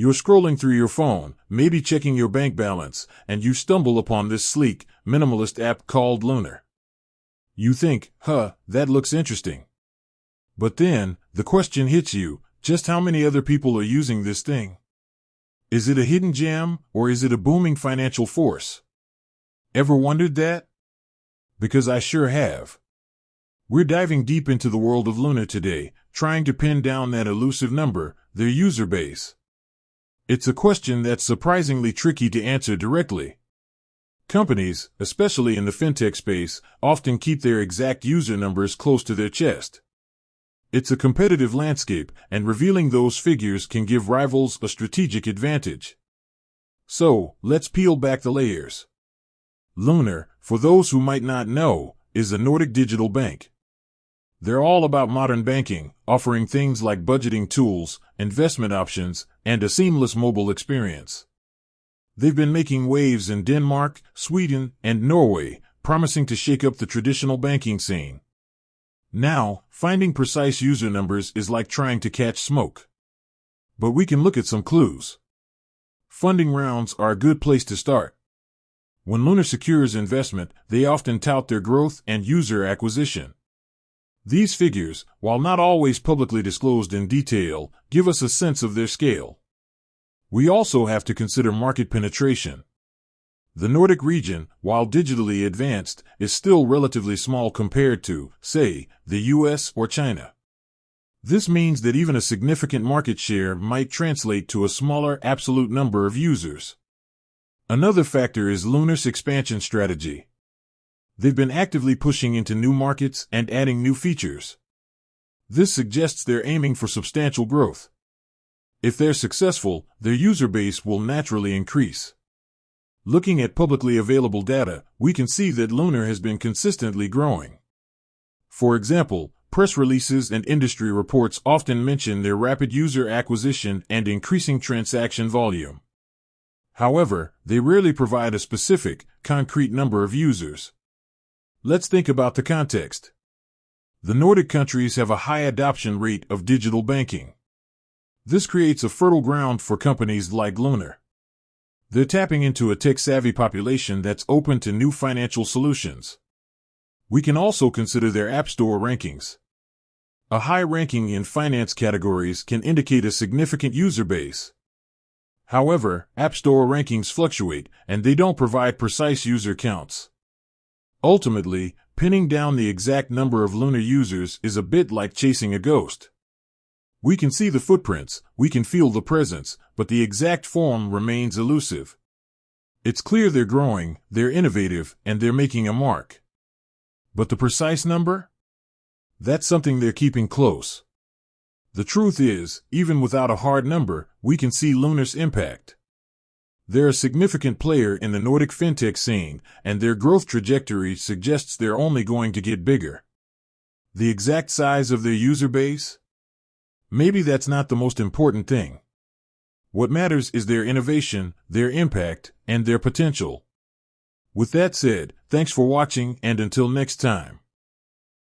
You're scrolling through your phone, maybe checking your bank balance, and you stumble upon this sleek, minimalist app called Lunar. You think, that looks interesting. But then, the question hits you, just how many other people are using this thing? Is it a hidden gem, or is it a booming financial force? Ever wondered that? Because I sure have. We're diving deep into the world of Lunar today, trying to pin down that elusive number, their user base. It's a question that's surprisingly tricky to answer directly. Companies, especially in the fintech space, often keep their exact user numbers close to their chest. It's a competitive landscape, and revealing those figures can give rivals a strategic advantage. So, let's peel back the layers. Lunar, for those who might not know, is a Nordic digital bank. They're all about modern banking, offering things like budgeting tools, investment options, and a seamless mobile experience. They've been making waves in Denmark, Sweden, and Norway, promising to shake up the traditional banking scene. Now, finding precise user numbers is like trying to catch smoke. But we can look at some clues. Funding rounds are a good place to start. When Lunar secures investment, they often tout their growth and user acquisition. These figures, while not always publicly disclosed in detail, give us a sense of their scale. We also have to consider market penetration. The Nordic region, while digitally advanced, is still relatively small compared to, say, the US or China. This means that even a significant market share might translate to a smaller absolute number of users. Another factor is Lunar's expansion strategy. They've been actively pushing into new markets and adding new features. This suggests they're aiming for substantial growth. If they're successful, their user base will naturally increase. Looking at publicly available data, we can see that Lunar has been consistently growing. For example, press releases and industry reports often mention their rapid user acquisition and increasing transaction volume. However, they rarely provide a specific, concrete number of users. Let's think about the context. The Nordic countries have a high adoption rate of digital banking. This creates a fertile ground for companies like Lunar. They're tapping into a tech-savvy population that's open to new financial solutions. We can also consider their App Store rankings. A high ranking in finance categories can indicate a significant user base. However, App Store rankings fluctuate, and they don't provide precise user counts. Ultimately, pinning down the exact number of Lunar users is a bit like chasing a ghost. We can see the footprints, we can feel the presence, but the exact form remains elusive. It's clear they're growing, they're innovative, and they're making a mark. But the precise number? That's something they're keeping close. The truth is, even without a hard number, we can see Lunar's impact. They're a significant player in the Nordic fintech scene, and their growth trajectory suggests they're only going to get bigger. The exact size of their user base? Maybe that's not the most important thing. What matters is their innovation, their impact, and their potential. With that said, thanks for watching, and until next time.